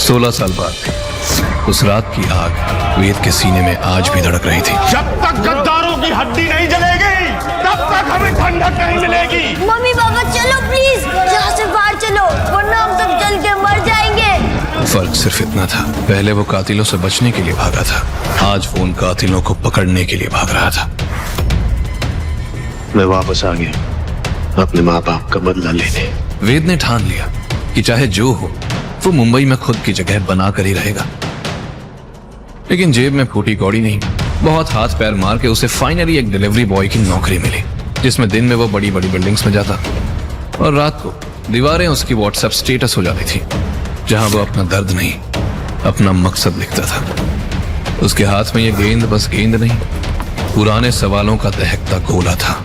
16 साल बाद उस रात की आग वेद के सीने में आज भी धड़क रही थी। जब तक गद्दारों की हड्डी नहीं जलेगी तब तक हमें ठंडक नहीं मिलेगी। मम्मी पापा चलो प्लीज, यहाँ से बाहर चलो वरना हम सब जल के मर जाएंगे। फर्क सिर्फ इतना था, पहले वो कातिलों से बचने के लिए भागा था, आज वो उन कातिलों को पकड़ने के लिए भाग रहा था। मैं वापस आ गया अपने माँ बाप का बदला लेने। वेद ने ठान लिया कि चाहे जो हो वो मुंबई में खुद की जगह बना कर ही रहेगा। लेकिन जेब में फूटी कौड़ी नहीं, बहुत हाथ पैर मार के उसे फाइनली एक डिलीवरी बॉय की नौकरी मिली, जिसमें दिन में वो बड़ी बड़ी बिल्डिंग्स में जाता और रात को दीवारें उसकी व्हाट्सएप स्टेटस हो जाती थी, जहां वो अपना दर्द नहीं अपना मकसद लिखता था। उसके हाथ में ये गेंद बस गेंद नहीं, पुराने सवालों का दहकता गोला था।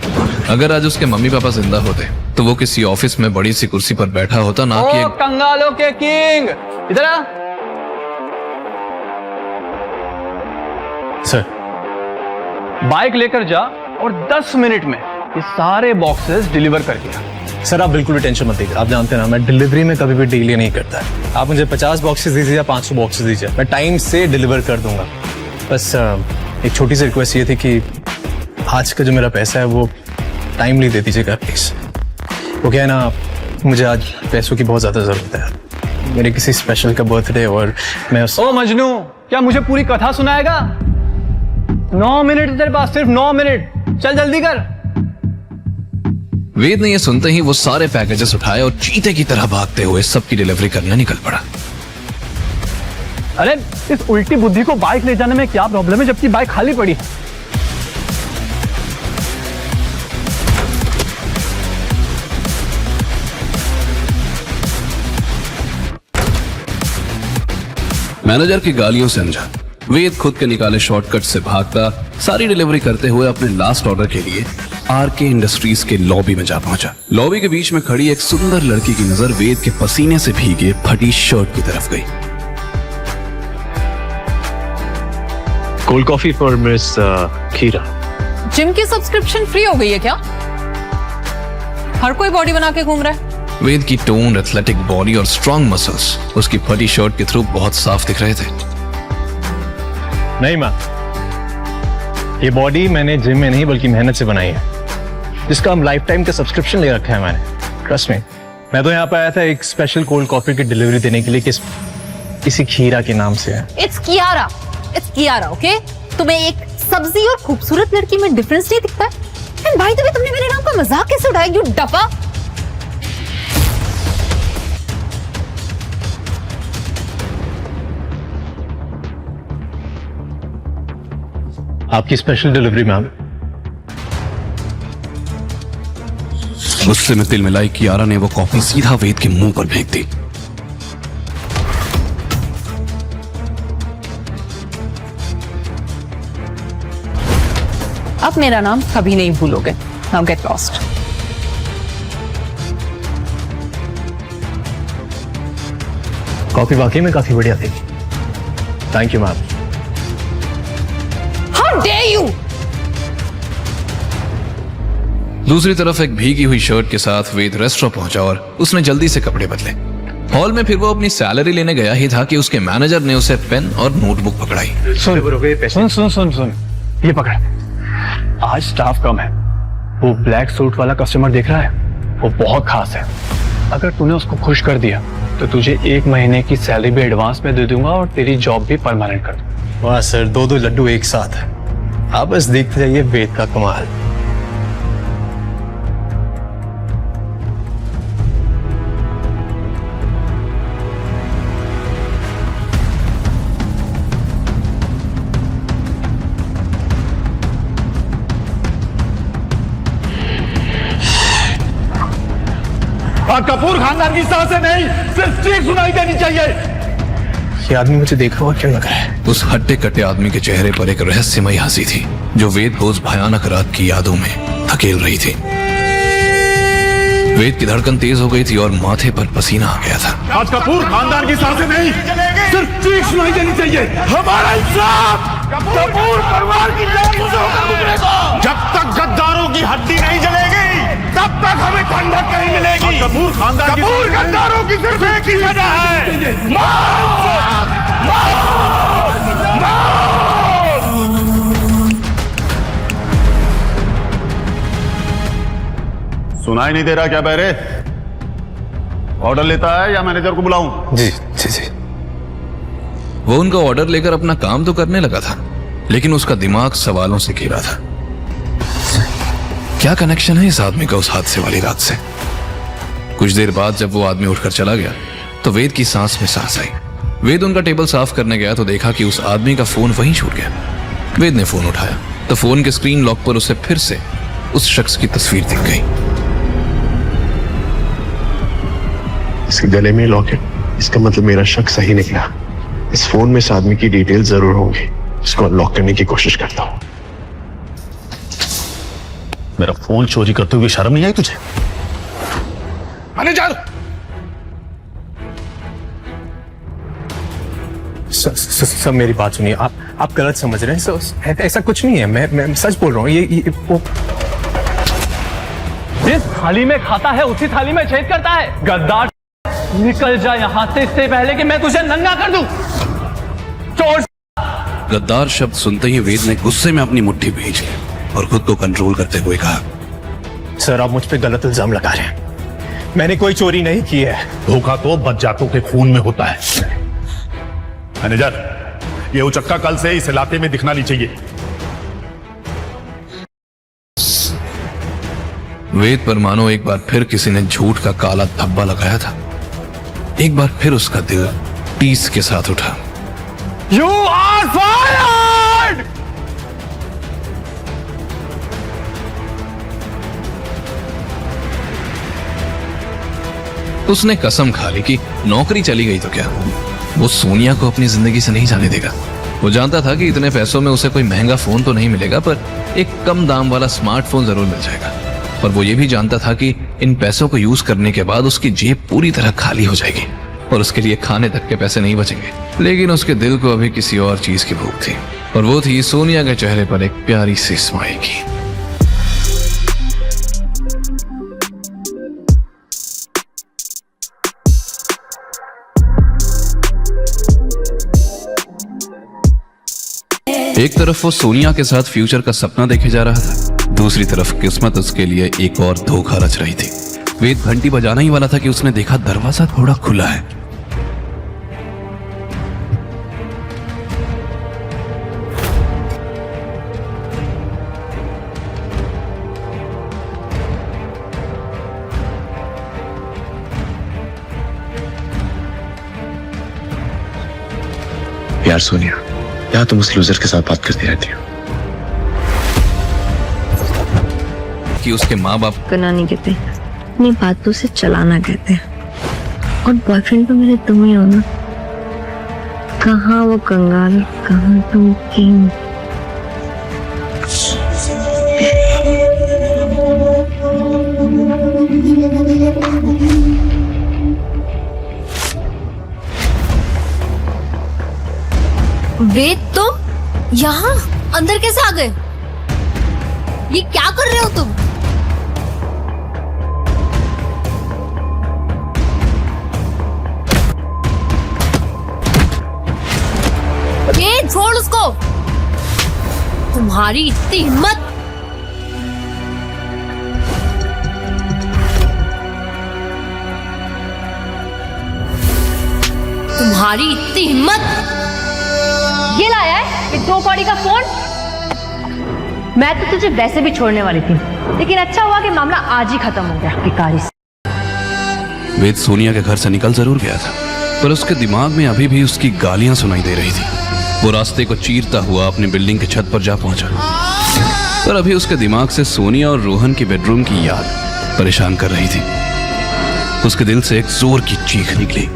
अगर आज उसके मम्मी पापा जिंदा होते तो वो किसी ऑफिस में बड़ी सी कुर्सी पर बैठा होता, ना कि एक कंगालों के किंग। इधर आ। सर, बाइक लेकर जा और 10 मिनट में ये सारे बॉक्सेस डिलीवर कर दिया। सर आप बिल्कुल भी टेंशन मत लीजिए। आप जानते हैं ना, मैं डिलीवरी में कभी भी डील नहीं करता है। आप मुझे 50 बॉक्सेस दीजिए या 500 बॉक्सेस दीजिए, मैं टाइम से डिलीवर कर दूंगा। बस एक छोटी सी रिक्वेस्ट ये थी कि आज का जो मेरा पैसा है वो टाइमली दे दीजिएगा प्लीज। वो क्या है ना, मुझे आज पैसों की बहुत ज्यादा जरूरत है, मेरे किसी स्पेशल का बर्थडे और मैं ओ मजनू, क्या मुझे पूरी कथा सुनाएगा? 9 मिनट तेरे पास, सिर्फ 9 मिनट, चल जल्दी कर। वेद ने यह सुनते ही वो सारे पैकेजेस उठाए और चीते की तरह भागते हुए सबकी डिलीवरी करने निकल पड़ा। अरे इस उल्टी बुद्धि को बाइक ले जाने में क्या प्रॉब्लम है जबकि बाइक खाली पड़ी है? मैनेजर की गालियों से अनजान वेद खुद के निकाले शॉर्टकट से भागता सारी डिलीवरी करते हुए अपने लास्ट ऑर्डर के लिए आरके इंडस्ट्रीज के लॉबी में जा पहुंचा। लॉबी के बीच में खड़ी एक सुंदर लड़की की नजर वेद के पसीने से भीगे फटी शर्ट की तरफ गई। कोल्ड कॉफी फॉर मिस खीरा। जिम की सब्सक्रिप्शन फ्री हो गई है क्या? हर कोई बॉडी बना के घूम रहा है। वेद की टोन, एथलेटिक बॉडी और स्ट्रॉन्ग मसल्स उसकी फटी शर्ट के थ्रू बहुत साफ दिख रहे थे। नहीं माँ, ये बॉडी मैंने जिम में नहीं बल्कि मेहनत से बनाई है, जिसका हम लाइफ टाइम का सब्सक्रिप्शन ले रखा है मैंने। ट्रस्ट मी, मैं तो यहाँ पे आया था एक स्पेशल कोल्ड कॉफी की डिलीवरी देने के लिए, किसी खीरा के नाम से है। It's Kiara, okay? तुम्हें एक सब्जी और खूबसूरत लड़की में डिफरेंस नहीं दिखता? एंड भाई तुम्हें तुमने मेरे नाम का मजाक कैसे उठाया, यू डफा? आपकी स्पेशल डिलीवरी मैम। गुस्से में तिल मिलाई कियारा ने वो कॉफी सीधा वेद के मुंह पर फेंक दी। अब मेरा नाम कभी नहीं भूलोगे। Now get lost. कॉफी वाकई में काफी बढ़िया थी, thank you ma'am. How dare you! दूसरी तरफ एक भीगी हुई शर्ट के साथ वेद रेस्टोरेंट पहुंचा और उसने जल्दी से कपड़े बदले। हॉल में फिर वो अपनी सैलरी लेने गया ही था कि उसके मैनेजर ने उसे पेन और नोटबुक पकड़ाई। सुन, ये पकड़। आज स्टाफ कम है, वो ब्लैक सूट वाला कस्टमर देख रहा है, वो बहुत खास है। अगर तूने उसको खुश कर दिया तो तुझे 1 महीने की सैलरी भी एडवांस में दे दूंगा और तेरी जॉब भी परमानेंट कर दूंगा। वाह सर, 2 लड्डू एक साथ है। आप बस देखते जाइए वेद का कमाल। कपूर खानदान की सांसें नहीं, सिर्फ चीख सुनाई देनी चाहिए। ये आदमी मुझे देख रहा क्यों लग रहा है? उस हट्टे कट्टे आदमी के चेहरे पर एक रहस्यमयी हंसी थी जो वेद को उस भयानक रात की यादों में धकेल रही थी। वेद की धड़कन तेज हो गई थी और माथे पर पसीना आ गया था। आज कपूर खानदान की सांसें नहीं, सिर्फ चीख सुनाई देनी चाहिए। हमारा इंसाफ कपूर परिवार की जान से होकर गुजरेगा। जब तक गद्दारों की हड्डी नहीं जलेगी तब तक हमें ठंडक नहीं मिलेगी। कपूर खानदान, कपूर गद्दारों की सिर्फ एक ही वजह है, सुनाई नहीं दे रहा क्या बहरे? ऑर्डर लेता है या मैनेजर को बुलाऊं? जी जी जी। वो उनका ऑर्डर लेकर अपना काम तो करने लगा था, लेकिन उसका दिमाग सवालों से घिरा था। क्या कनेक्शन है इस आदमी का उस हादसे वाली रात से? कुछ देर बाद जब वो आदमी उठकर चला गया तो वेद की सांस में सांस आई। वेद उनका टेबल साफ करने गया तो देखा कि उस आदमी का फोन वहीं छूट गया। वेद ने फोन उठाया तो फोन के स्क्रीन लॉक पर उसे फिर से उस शख्स की तस्वीर दिख गई। इसके गले में लॉकेट, इसका मतलब मेरा शक सही निकला। इस फोन में इस आदमी की डिटेल जरूर होंगी। इसको अनलॉक करने की कोशिश करता हूँ। मेरा फोन चोरी करते हुए शर्म नहीं आई तुझे? मैनेजर! सर मेरी बात सुनिए, आप गलत समझ रहे हैं सर। ऐसा कुछ नहीं है, मैं सच बोल रहा हूँ। ये वो जिस थाली में खाता है उसी थाली में छेद करता है। गद्दार, निकल जा यहाँ से इससे पहले कि मैं तुझे नंगा कर दूं। चोर! गद्दार शब्द सुनते ही वेद ने गुस्से में अपनी मुट्ठी भींच ली और खुद को कंट्रोल करते हुए कहा, सर आप मुझ पे गलत इल्जाम लगा रहे हैं। मैंने कोई चोरी नहीं की है। धोखा तो बदजातों के खून में होता है। मैनेजर, ये उचक्का कल से इस इलाके में दिखना नहीं चाहिए। वेद पर मानो एक बार फिर किसी ने झूठ का काला धब्बा लगाया था। एक बार फिर उसका दिल टीस के साथ उठा। You are fired! उसने कसम खा ली कि नौकरी चली गई तो क्या, वो सोनिया को अपनी जिंदगी से नहीं जाने देगा। वो जानता था कि इतने पैसों में उसे कोई महंगा फोन तो नहीं मिलेगा, पर एक कम दाम वाला स्मार्टफोन जरूर मिल जाएगा। पर वो ये भी जानता था कि इन पैसों को यूज करने के बाद उसकी जेब पूरी तरह खाली हो जाएगी और उसके लिए खाने तक के पैसे नहीं बचेंगे। लेकिन उसके दिल को अभी किसी और चीज की भूख थी, और वो थी सोनिया के चेहरे पर एक प्यारी सी स्माइल की। एक तरफ वो सोनिया के साथ फ्यूचर का सपना देखे जा रहा था, दूसरी तरफ किस्मत उसके लिए एक और धोखा रच रही थी। वेद घंटी बजाना ही वाला था कि उसने देखा दरवाजा थोड़ा खुला है। यार सोनिया, क्या तुम उस लूजर के साथ बात करती रहती हो? कि उसके माँ बाप करना नहीं कहते, अपनी बातों से चलाना कहते हैं। और बॉयफ्रेंड तो मेरे तुम ही हो ना। कहाँ वो कंगाल, कहाँ तुम किंग। वेद, तुम यहाँ अंदर कैसे आ गए? ये क्या कर रहे हो तुम? ये छोड़ उसको। तुम्हारी इतनी हिम्मत! तुम्हारी इतनी हिम्मत! ये लाया है ये 2 कौड़ी का फोन। मैं तो तुझे वैसे भी छोड़ने वाली थी, लेकिन अच्छा हुआ कि मामला आज ही खत्म हो गया। भिखारी से। वेद सोनिया के घर से निकल जरूर गया था, पर उसके दिमाग में अभी भी उसकी गालियां सुनाई दे रही थी। वो रास्ते को चीरता हुआ अपनी बिल्डिंग की छत पर जा पहुंचा, पर अभी उसके दिमाग से सोनिया और रोहन की बेडरूम की याद परेशान कर रही थी। उसके दिल से एक जोर की चीख निकली,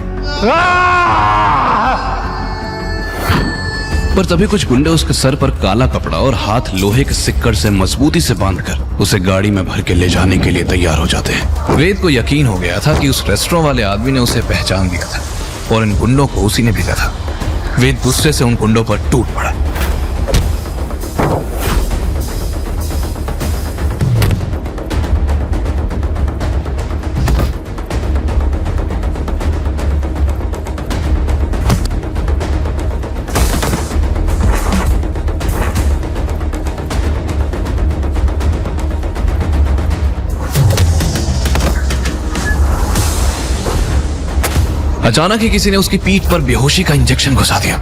पर तभी कुछ गुंडे उसके सर पर काला कपड़ा और हाथ लोहे के सिक्कड़ से मजबूती से बांधकर उसे गाड़ी में भर के ले जाने के लिए तैयार हो जाते हैं। वेद को यकीन हो गया था कि उस रेस्टोरेंट वाले आदमी ने उसे पहचान लिया था और इन गुंडों को उसी ने भेजा था। वेद गुस्से से उन गुंडों पर टूट पड़ा। अचानक ही किसी ने उसकी पीठ पर बेहोशी का इंजेक्शन घुसा दिया।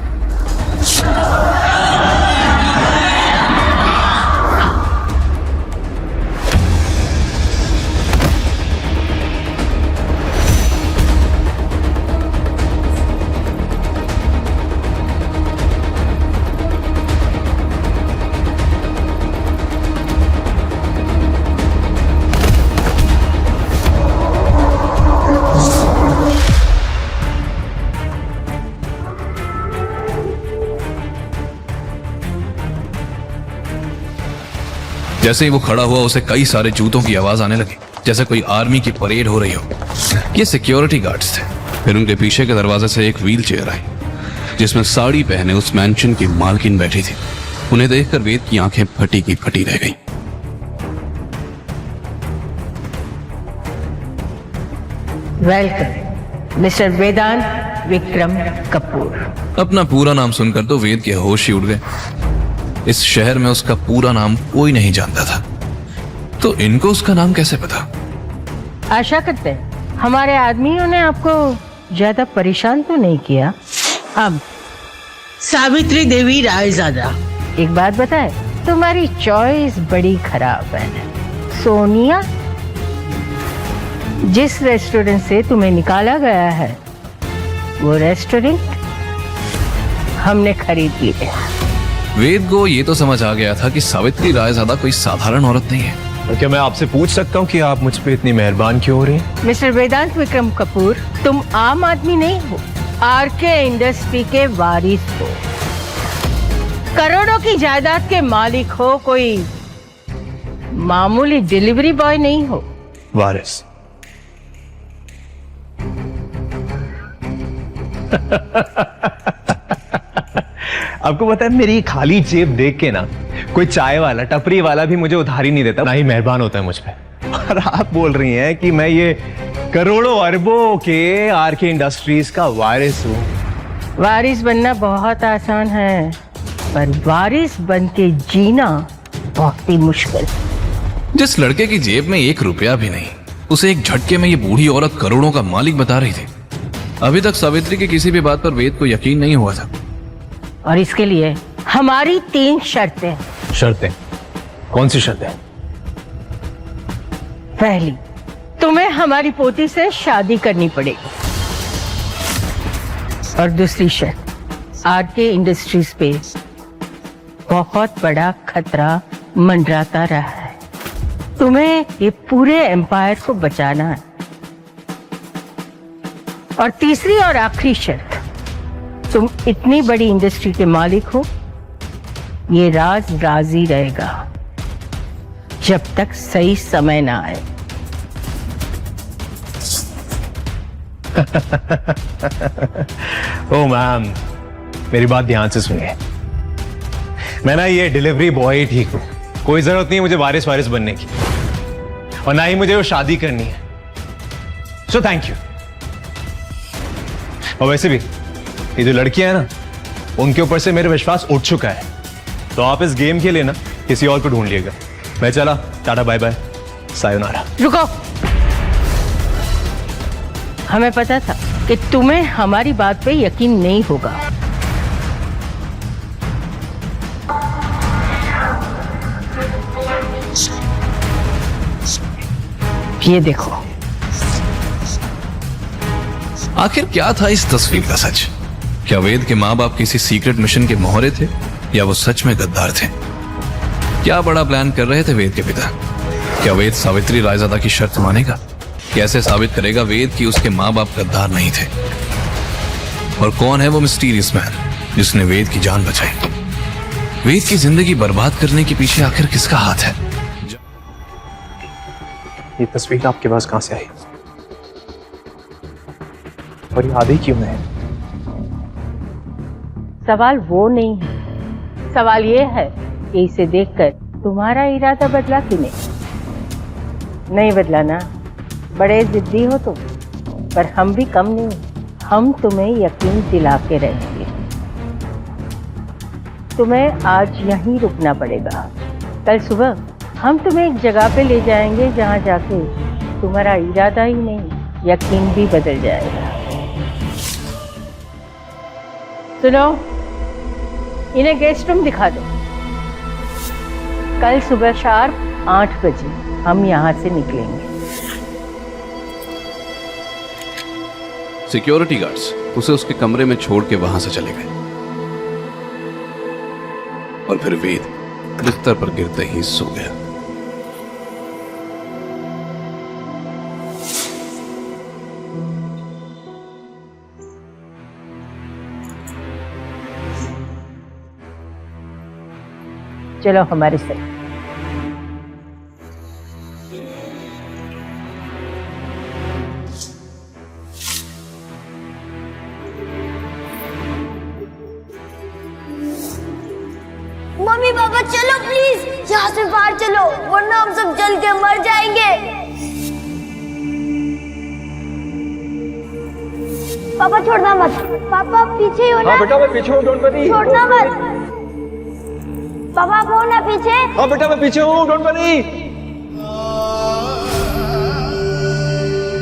जैसे ही वो खड़ा हुआ उसे कई सारे जूतों की आवाज आने लगी, जैसे कोई आर्मी की परेड हो रही हो। ये सिक्योरिटी गार्ड्स थे। फिर उनके पीछे के दरवाजे से एक व्हील चेयर आई जिसमें साड़ी पहने उस मैंशन की मालकिन बैठी थी। उन्हें देखकर वेद की आंखें फटी की फटी रह गईं। वेलकम मिस्टर वेदांत विक्रम कपूर। अपना पूरा नाम सुनकर तो वेद के होश ही उड़ गए। इस शहर में उसका पूरा नाम कोई नहीं जानता था, तो इनको उसका नाम कैसे पता? आशा करते हैं हमारे आदमियों ने आपको ज्यादा परेशान तो नहीं किया। अब सावित्री देवी रायजादा, एक बात बताए, तुम्हारी चॉइस बड़ी खराब है। सोनिया, जिस रेस्टोरेंट से तुम्हें निकाला गया है वो रेस्टोरेंट हमने खरीद लिया। वेद को ये तो समझ आ गया था कि सावित्री रायजादा कोई साधारण औरत नहीं है। तो क्या मैं आपसे पूछ सकता हूँ कि आप मुझ पे इतनी मेहरबान क्यों हो रही हैं? मिस्टर वेदांत विक्रम कपूर, तुम आम आदमी नहीं हो, आरके इंडस्ट्री के वारिस हो, करोड़ों की जायदाद के मालिक हो, कोई मामूली डिलीवरी बॉय नहीं हो। वारिस? आपको पता है मेरी खाली जेब देख के ना कोई चाय वाला, टपरी वाला भी मुझे उधारी नहीं देता, ना ही मेहरबान होता है मुझ पे। और आप बोल रही हैं कि मैं ये करोड़ों अरबों के आरके इंडस्ट्रीज का वारिस हूं। वारिस बनना बहुत आसान है, पर वारिस बन के जीना बहुत ही मुश्किल। जिस लड़के की जेब में 1 रुपया भी नहीं, उसे एक झटके में ये बूढ़ी औरत करोड़ों का मालिक बता रही थी। अभी तक सावित्री की किसी भी बात पर वेद को यकीन नहीं हुआ था। और इसके लिए हमारी 3 शर्तें। शर्तें? कौन सी शर्तें? पहली, तुम्हें हमारी पोती से शादी करनी पड़ेगी। और दूसरी शर्त, आरके इंडस्ट्रीज पे बहुत बड़ा खतरा मंडराता रहा है, तुम्हें ये पूरे एम्पायर को बचाना है। और तीसरी और आखिरी शर्त, तुम इतनी बड़ी इंडस्ट्री के मालिक हो, ये राज राजी रहेगा जब तक सही समय ना आए। ओ मैम, मेरी बात ध्यान से सुनिए। मैं ना ये डिलीवरी बॉय ही ठीक हूं, कोई जरूरत नहीं है मुझे वारिस बनने की, और ना ही मुझे वो शादी करनी है। So thank you. और वैसे भी ये जो लड़कियां हैं ना, उनके ऊपर से मेरा विश्वास उठ चुका है, तो आप इस गेम के लिए ना किसी और को ढूंढ लिएगा। मैं चला, टाटा बाय बाय, सायोनारा। रुको, हमें पता था कि तुम्हें हमारी बात पे यकीन नहीं होगा। ये देखो, आखिर क्या था इस तस्वीर का सच? क्या वेद के माँ बाप किसी सीक्रेट मिशन के मोहरे थे, या वो सच में गद्दार थे? क्या बड़ा प्लान कर रहे थे वेद के पिता? क्या वेद सावित्री रायजादा की शर्त मानेगा? कैसे साबित करेगा वेद कि उसके माँ बाप गद्दार नहीं थे? और कौन है वो मिस्टीरियस मैन जिसने वेद की जान बचाई? वेद की जिंदगी बर्बाद करने के पीछे आखिर किसका हाथ है? ये तस्वीर आपके पास कहां से आई, और ये आधी क्यों है? सवाल वो नहीं है, सवाल ये है कि इसे देखकर तुम्हारा इरादा बदला कि नहीं बदला ना। बड़े जिद्दी हो तुम, पर हम भी कम नहीं, हम तुम्हें यकीन दिला के रहेंगे। तुम्हें आज यहीं रुकना पड़ेगा, कल सुबह हम तुम्हें एक जगह पे ले जाएंगे जहाँ जाके तुम्हारा इरादा ही नहीं, यकीन भी बदल जाएगा। सुनो, इन्हें गेस्ट रूम दिखा दो। कल सुबह शार्प 8 बजे हम यहाँ से निकलेंगे। सिक्योरिटी गार्ड्स उसे उसके कमरे में छोड़ के वहां से चले गए और फिर वेद बिस्तर पर गिरते ही सो गया। चलो हमारे साथ। मम्मी पापा चलो प्लीज, यहाँ से बाहर चलो वरना हम सब जल के मर जाएंगे। पापा छोड़ना मत, पापा पीछे ही हो ना। हाँ बेटा मैं पीछे हूँ, डोंट वरी। छोड़ना मत पापा, आप हो ना पीछे। हाँ बेटा मैं पीछे हूँ, डोंट वरी।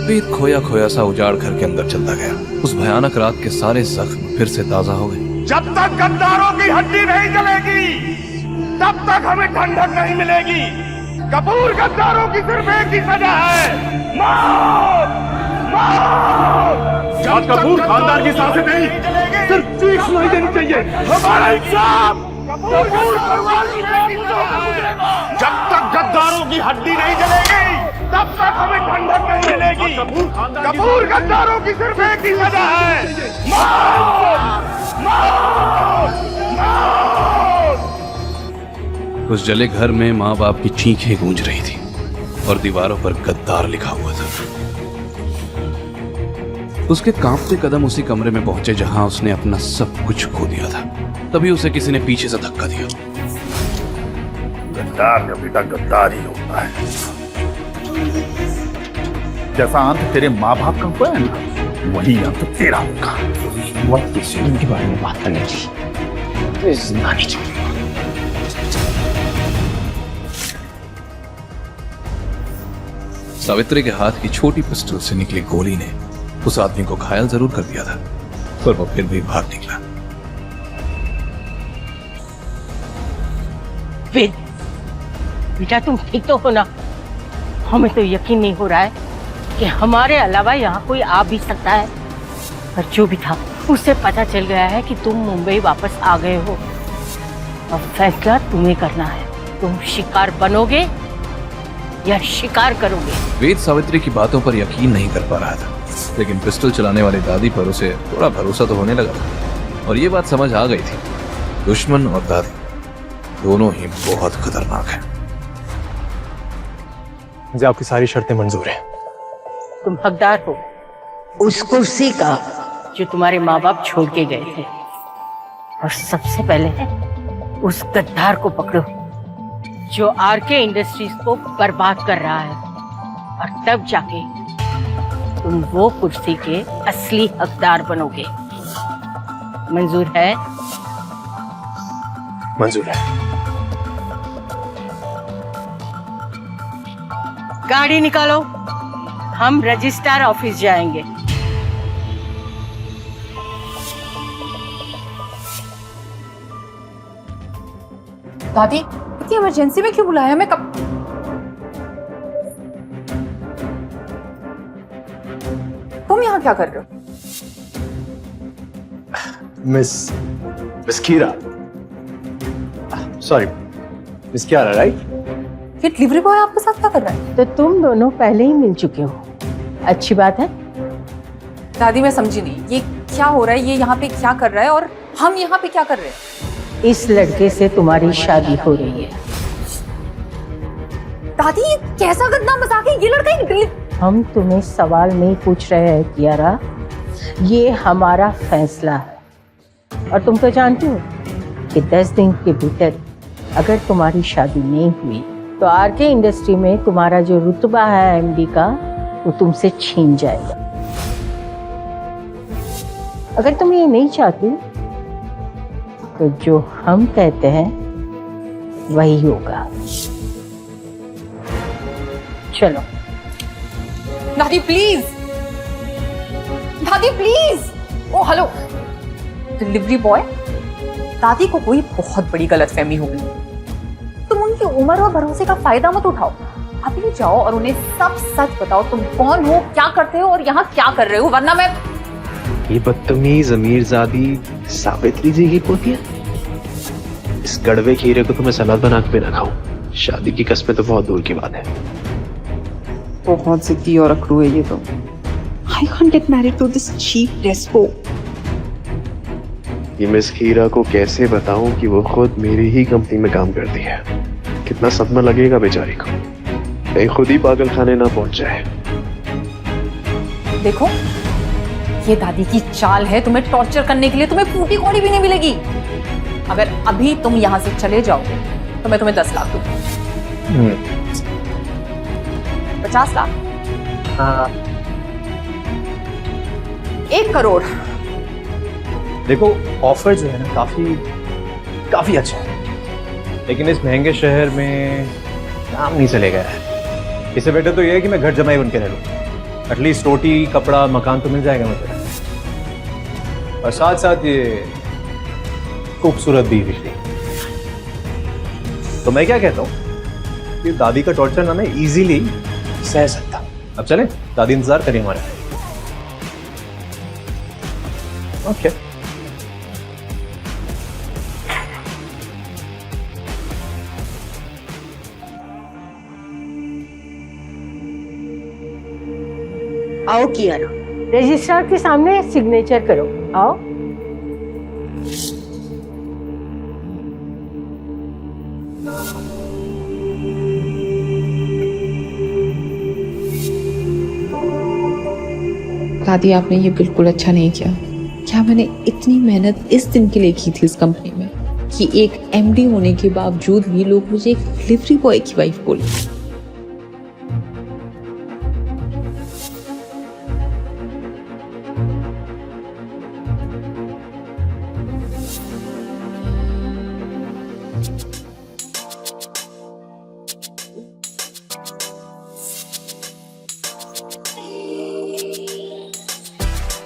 वेद खोया खोया सा उजाड़ घर के अंदर चलता गया। उस भयानक रात के सारे जख्म फिर से ताजा हो गए। जब तक गद्दारों की हड्डी नहीं जलेगी तब तक हमें ठंडक नहीं मिलेगी। कपूर गद्दारों की सिर्फ एक ही सजा है, मौत। मौत। जब कपूर खानदान की सांसें नहीं, सिर्फ चीख सुनाई देनी चाहिए। हमारा इंसाफ कपूर परिवार की जब तक गद्दारों की हड्डी नहीं जलेगी तब तक हमें ठंडक नहीं मिलेगी। कपूर गद्दारों की सिर्फ एक ही सजा है, मौत। मौत। मौत। उस जले घर में माँ बाप की चीखें गूंज रही थी और दीवारों पर गद्दार लिखा हुआ था। उसके कांपते कदम उसी कमरे में पहुंचे जहां उसने अपना सब कुछ खो दिया था। तभी उसे किसी ने पीछे से धक्का दिया। गद्दार का बेटा गद्दार ही होता है। जैसा अंत तेरे माँ बाप का हुआ है ना, वही अंत तेरा होगा। वक्त किसी उनके बारे में बात करनी थी तो जिंदा नहीं चाहिए। सावित्री के हाथ की छोटी पिस्टल से निकली गोली ने उस आदमी को घायल जरूर कर दिया था, पर वो फिर भी भाग निकला। वेद, बेटा तुम ठीक तो हो ना? हमें तो यकीन नहीं हो रहा है कि हमारे अलावा यहाँ कोई आ भी सकता है। पर जो भी था उसे पता चल गया है कि तुम मुंबई वापस आ गए हो। अब फैसला तुम्हें करना है, तुम शिकार बनोगे या शिकार करोगे। वेद सावित्री की बातों पर यकीन नहीं कर पा रहा था, लेकिन पिस्टल चलाने वाली दादी पर उसे थोड़ा भरोसा तो होने लगा था। और ये बात समझ आ गई थी, दुश्मन और दादी दोनों ही बहुत खतरनाक हैं। मुझे आपकी सारी शर्तें मंजूर हैं। तुम हकदार हो उस कुर्सी का जो तुम्हारे माँ बाप छोड़ के गए थे। और सबसे पहले उस गद्दार को पकड़ो जो आरके इंडस्ट्रीज को बर्बाद कर रहा है, और तब जाके तुम वो कुर्सी के असली हकदार बनोगे। मंजूर है? मंजूर है। गाड़ी निकालो, हम रजिस्ट्रार ऑफिस जाएंगे। दादी इतनी इमरजेंसी में क्यों बुलाया? मैं कब तुम यहाँ क्या कर रहे हो? मिस कीरा, सॉरी मिस कीरा, राइट? ये डिलीवरी बॉय आपके साथ क्या कर रहा है? तो तुम दोनों पहले ही मिल चुके हो, अच्छी बात है। दादी मैं समझी नहीं, ये क्या हो रहा है? ये यहाँ पे क्या कर रहा है और हम यहाँ पे क्या कर रहे हैं? इस लड़के से तुम्हारी शादी हो रही है। दादी ये कैसा गंदा मजाक है? ये लड़का एक हम तुम्हें सवाल नहीं पूछ रहे हैं कियारा, ये हमारा फैसला है। और तुम तो जानती हो कि 10 दिन के भीतर अगर तुम्हारी शादी नहीं हुई तो आरके इंडस्ट्री में तुम्हारा जो रुतबा है एमडी का, वो तुमसे छीन जाएगा। अगर तुम ये नहीं चाहती तो जो हम कहते हैं वही होगा। चलो। दादी प्लीज, दादी प्लीज। ओ हेलो, डिलीवरी बॉय? दादी को कोई बहुत बड़ी गलतफहमी हो गई। तुम उनकी उम्र और भरोसे का फायदा मत उठाओ। अभी जाओ और उन्हें सब सच बताओ, तुम कौन हो, क्या करते हो और यहाँ क्या कर रहे हो, वरना मैं। ये बदतमीज अमीरजादी सावित्री जी की पोती है। इस कड़वे खीरे को तो मैं सलाद बना के भी ना खाऊं। शादी की कस्में तो बहुत दूर की बात है। बहुत जिद्दी और अकड़ू है ये तो। I can't get married to this cheap despo. ये मिस खीरा को कैसे बताऊं कि वो खुद मेरी ही कंपनी में काम करती है। कितना सदमा लगेगा बेचारी को, कहीं खुद ही पागल खाने ना पहुंच जाए। देखो, ये दादी की चाल है तुम्हें टॉर्चर करने के लिए। तुम्हें फूटी कौड़ी भी नहीं मिलेगी। अगर अभी तुम यहाँ से चले जाओ तो मैं तुम्हें 10 लाख दूंगी। 50 लाख? 1 करोड़। देखो, ऑफर जो है ना काफी अच्छा है, लेकिन इस महंगे शहर में काम नहीं चलेगा यार। इससे बेटर तो ये है कि मैं घर जमाई बन के रह लूं। एटलीस्ट रोटी कपड़ा मकान तो मिल जाएगा मुझे, और साथ साथ ये खूबसूरत बीवी। तो मैं क्या कहता हूँ कि दादी का टॉर्चर ना मैं इजीली सह सकता। अब चले, दादी इंतजार करिए हमारा। ओके। आओ कियारा, रजिस्ट्रार के सामने सिग्नेचर करो। आओ। दादी, आपने ये बिल्कुल अच्छा नहीं किया। क्या मैंने इतनी मेहनत इस दिन के लिए की थी इस कंपनी में कि एक एमडी होने के बावजूद भी लोग मुझे एक डिलीवरी बॉय की वाइफ बोले।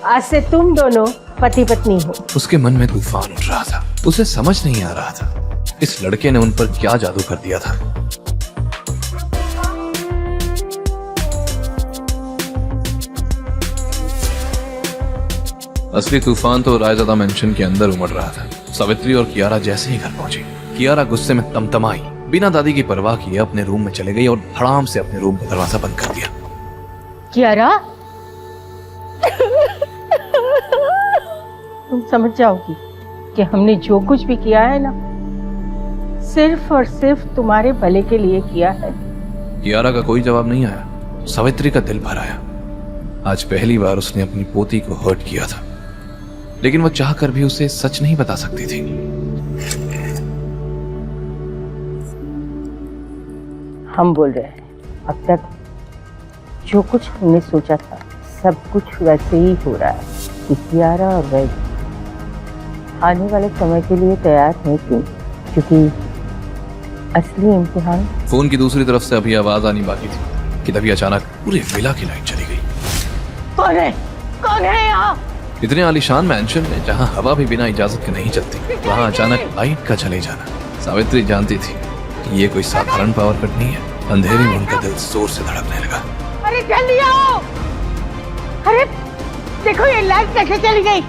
आज से तुम दोनों पति पत्नी हो। उसके मन में तूफान उठ रहा था। उसे समझ नहीं आ रहा था इस लड़के ने उन पर क्या जादू कर दिया था। असली तूफान तो रायजादा मेंशन के अंदर उमड़ रहा था। सावित्री और कियारा जैसे ही घर पहुंची, कियारा गुस्से में तमतमाई, बिना दादी की परवाह किए अपने रूम में चले गई और धड़ाम से अपने रूम का दरवाजा बंद कर दिया। कियारा, तुम समझ जाओगी कि हमने जो कुछ भी किया है ना, सिर्फ और सिर्फ तुम्हारे भले के लिए किया है। कियारा का कोई जवाब नहीं आया। सावित्री का दिल भर आया। आज पहली बार उसने अपनी पोती को हर्ट किया था, लेकिन वो चाहकर भी उसे सच नहीं बता सकती थी। हम बोल रहे हैं, अब तक जो कुछ हमने सोचा था सब कुछ वैसे ही हो रहा है कि कियारा और वैद आने वाले समय के लिए तैयार हैं। क्योंकि असली इम्तिहान। फोन की दूसरी तरफ से अभी आवाज आनी बाकी थी कि तभी अचानक पूरे विला की लाइट चली गई। कौन है? कौन है यहाँ? इतने आलीशान मैंशन में जहाँ हवा भी बिना इजाजत के नहीं चलती, वहाँ अचानक लाइट का चले जाना। सावित्री जानती थी कि ये कोई साधारण पावर कट नहीं है। अंधेरे में उनका दिल जोर से धड़कने लगा। अरे जल्दी आओ! अरे देखो, ये लाइट कैसे चली गई?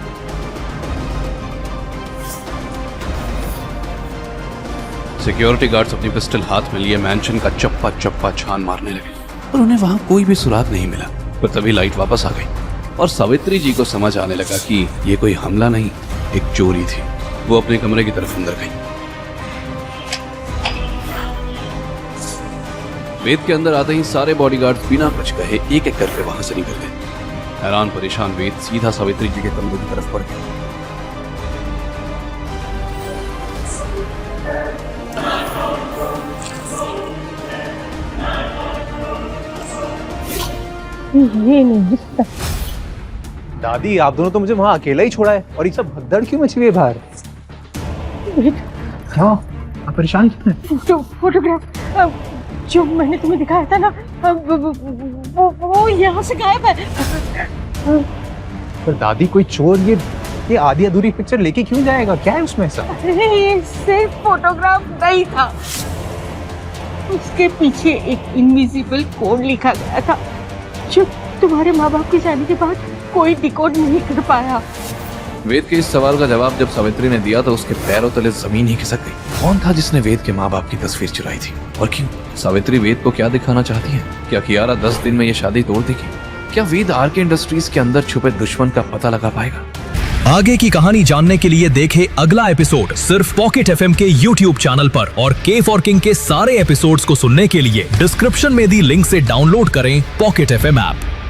सिक्योरिटी गार्ड्स अपनी पिस्टल हाथ में लिए मैंशन का चप्पा चप्पा छान मारने लगे, पर उन्हें वहां कोई भी सुराग नहीं मिला। पर तभी लाइट वापस आ गई और सावित्री जी को समझ आने लगा कि ये कोई हमला नहीं, एक चोरी थी। वो अपने कमरे की तरफ अंदर गई। वेद के अंदर आते ही सारे बॉडीगार्ड्स बिना कुछ कहे एक एक करके वहां से निकल गए। हैरान परेशान वेद सीधा सावित्री जी के कमरे की तरफ बढ़ गया। ये नहीं। दादी, आप दोनों तो मुझे वहां अकेला ही छोड़ा है, और ये सब भगदड़ क्यों मची हुई है बाहर? क्या आप परेशान क्यों हैं? फोटोग्राफ जो मैंने तुम्हें दिखाया था ना, वो यहाँ से गायब है। पर दादी, कोई चोर ये ये आधी अधूरी पिक्चर लेके क्यों जाएगा? क्या है उसमें ऐसा? ये सिर्फ फोटोग्राफ नहीं था, उसके पीछे एक इनविजिबल कोड लिखा गया था जो तुम्हारे माँ बाप के जाने के बाद कोई डिकोड नहीं कर पाया। वेद के इस सवाल का जवाब जब सावित्री ने दिया तो उसके पैरों तले जमीन ही खिसक गई। कौन था जिसने वेद के माँ बाप की तस्वीर चुराई थी और क्यों? सावित्री वेद को क्या दिखाना चाहती है? क्या कियारा 10 दिन में ये शादी तोड़ देगी? क्या वेद आरके इंडस्ट्रीज के अंदर छुपे दुश्मन का पता लगा पाएगा? आगे की कहानी जानने के लिए देखें अगला एपिसोड सिर्फ पॉकेट एफएम के यूट्यूब चैनल पर और के फॉर किंग के सारे एपिसोड्स को सुनने के लिए डिस्क्रिप्शन में दी लिंक से डाउनलोड करें पॉकेट एफएम ऐप।